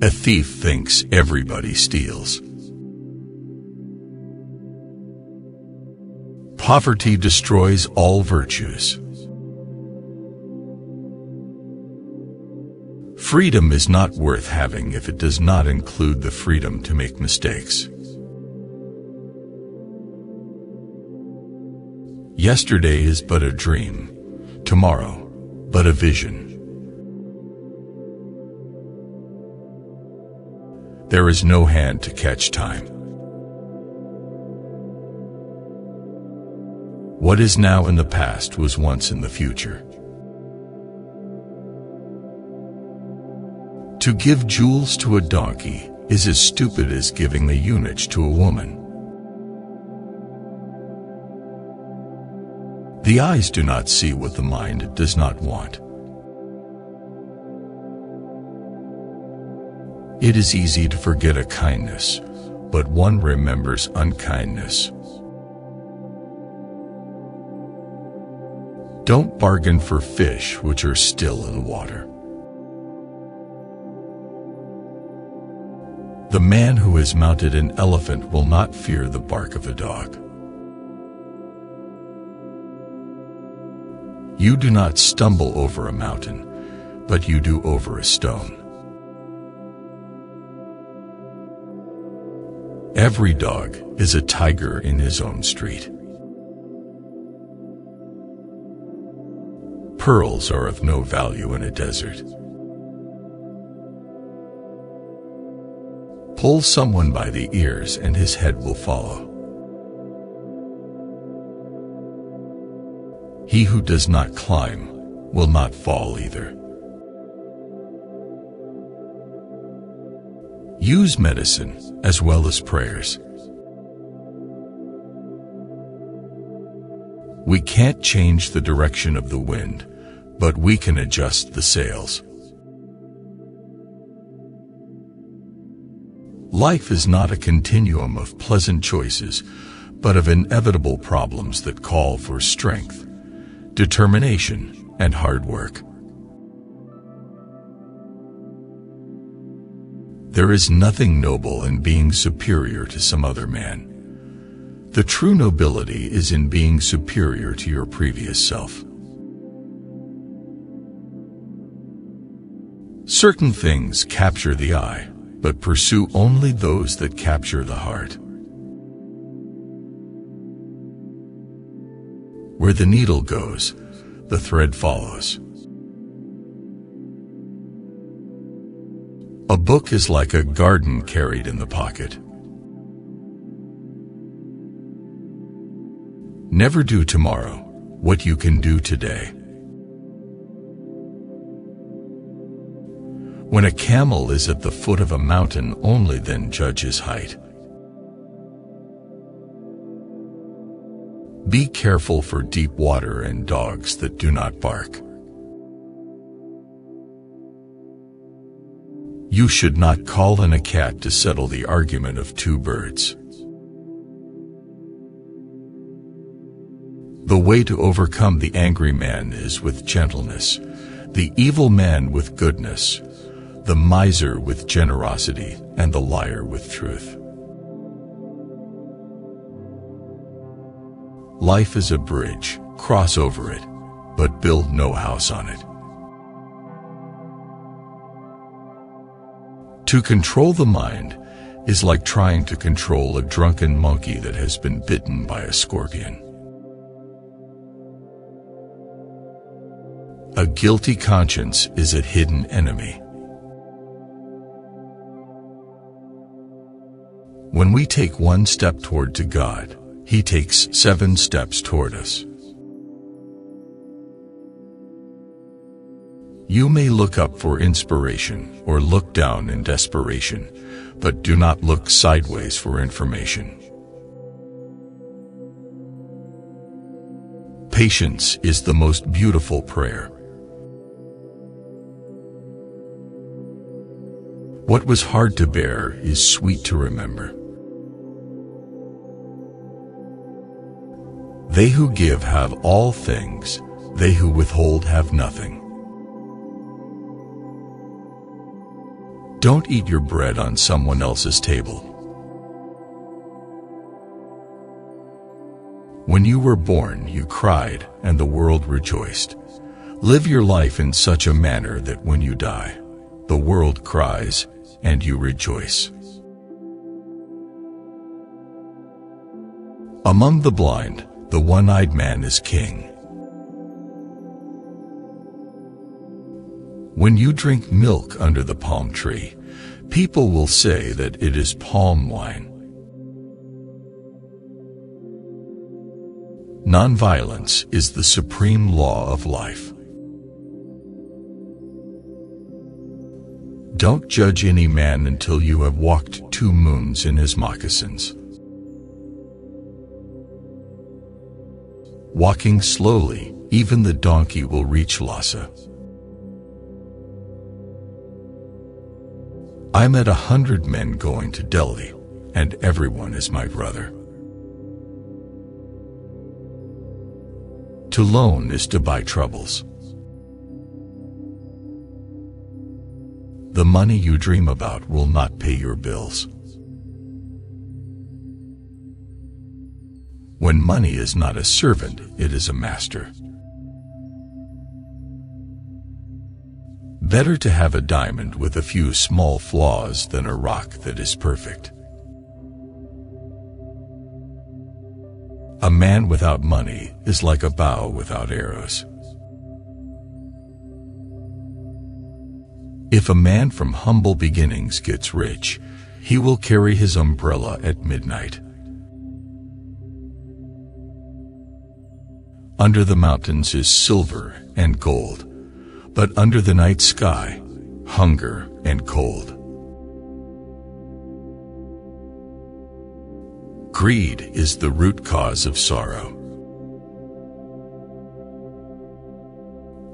A thief thinks everybody steals. Poverty destroys all virtues. Freedom is not worth having if it does not include the freedom to make mistakes. Yesterday is but a dream, tomorrow but a vision. There is no hand to catch time. What is now in the past was once in the future. To give jewels to a donkey is as stupid as giving the eunuch to a woman. The eyes do not see what the mind does not want. It is easy to forget a kindness, but one remembers unkindness. Don't bargain for fish which are still in the water. The man who has mounted an elephant will not fear the bark of a dog. You do not stumble over a mountain, but you do over a stone. Every dog is a tiger in his own street. Pearls are of no value in a desert. Pull someone by the ears and his head will follow. He who does not climb will not fall either. Use medicine as well as prayers. We can't change the direction of the wind, but we can adjust the sails. Life is not a continuum of pleasant choices, but of inevitable problems that call for strength, determination, and hard work. There is nothing noble in being superior to some other man. The true nobility is in being superior to your previous self. Certain things capture the eye, but pursue only those that capture the heart. Where the needle goes, the thread follows. A book is like a garden carried in the pocket. Never do tomorrow what you can do today. When a camel is at the foot of a mountain, only then judge his height. Be careful for deep water and dogs that do not bark. You should not call in a cat to settle the argument of two birds. The way to overcome the angry man is with gentleness, the evil man with goodness, the miser with generosity, and the liar with truth. Life is a bridge, cross over it, but build no house on it. To control the mind is like trying to control a drunken monkey that has been bitten by a scorpion. A guilty conscience is a hidden enemy. When we take one step toward to God, He takes 7 steps toward us. You may look up for inspiration or look down in desperation, but do not look sideways for information. Patience is the most beautiful prayer. What was hard to bear is sweet to remember. They who give have all things, they who withhold have nothing. Don't eat your bread on someone else's table. When you were born, you cried, and the world rejoiced. Live your life in such a manner that when you die, the world cries, and you rejoice. Among the blind, the one-eyed man is king. When you drink milk under the palm tree, people will say that it is palm wine. Nonviolence is the supreme law of life. Don't judge any man until you have walked 2 moons in his moccasins. Walking slowly, even the donkey will reach Lhasa. I met 100 men going to Delhi, and everyone is my brother. To loan is to buy troubles. The money you dream about will not pay your bills. When money is not a servant, it is a master. Better to have a diamond with a few small flaws than a rock that is perfect. A man without money is like a bow without arrows. If a man from humble beginnings gets rich, he will carry his umbrella at midnight. Under the mountains is silver and gold, but under the night sky, hunger and cold. Greed is the root cause of sorrow.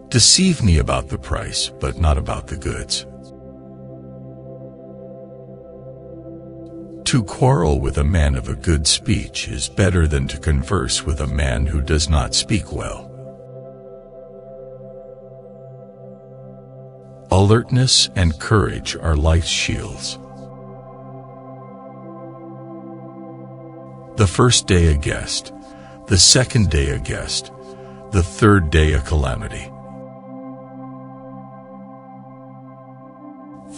Deceive me about the price, but not about the goods. To quarrel with a man of a good speech is better than to converse with a man who does not speak well. Alertness and courage are life's shields. The first day a guest, the second day a guest, the third day a calamity.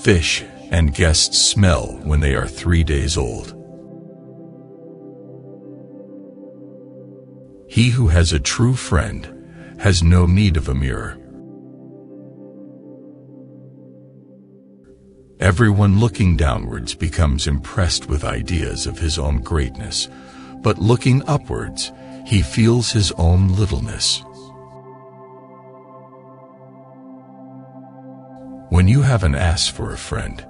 Fish and guests smell when they are 3 days old. He who has a true friend has no need of a mirror. Everyone looking downwards becomes impressed with ideas of his own greatness, but looking upwards, he feels his own littleness. When you have an ass for a friend,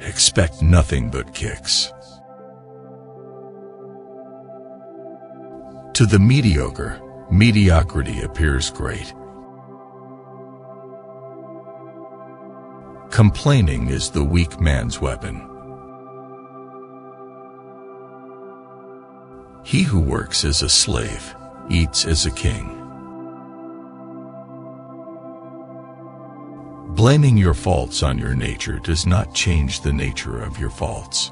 expect nothing but kicks. To the mediocre, mediocrity appears great. Complaining is the weak man's weapon. He who works as a slave eats as a king. Blaming your faults on your nature does not change the nature of your faults.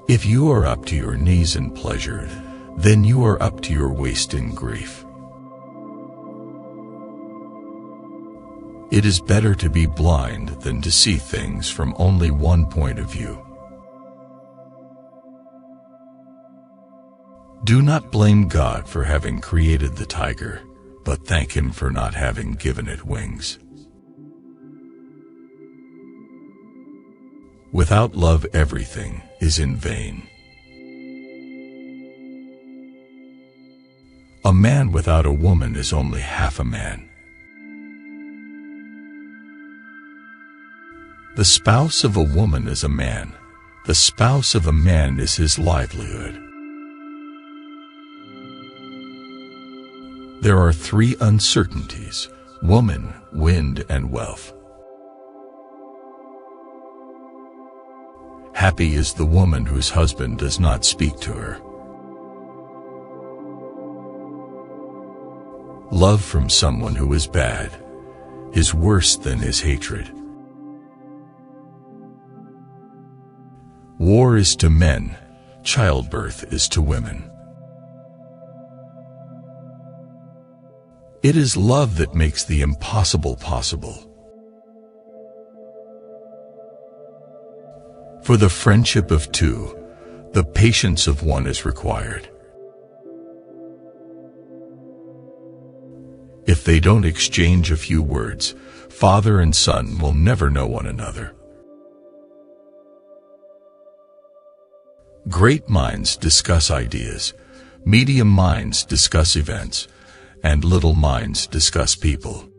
If you are up to your knees in pleasure, then you are up to your waist in grief. It is better to be blind than to see things from only one point of view. Do not blame God for having created the tiger, but thank Him for not having given it wings. Without love, everything is in vain. A man without a woman is only half a man. The spouse of a woman is a man. The spouse of a man is his livelihood. There are 3 uncertainties: woman, wind, and wealth. Happy is the woman whose husband does not speak to her. Love from someone who is bad is worse than his hatred. War is to men, childbirth is to women. It is love that makes the impossible possible. For the friendship of two, the patience of one is required. If they don't exchange a few words, father and son will never know one another. Great minds discuss ideas, medium minds discuss events, and little minds discuss people.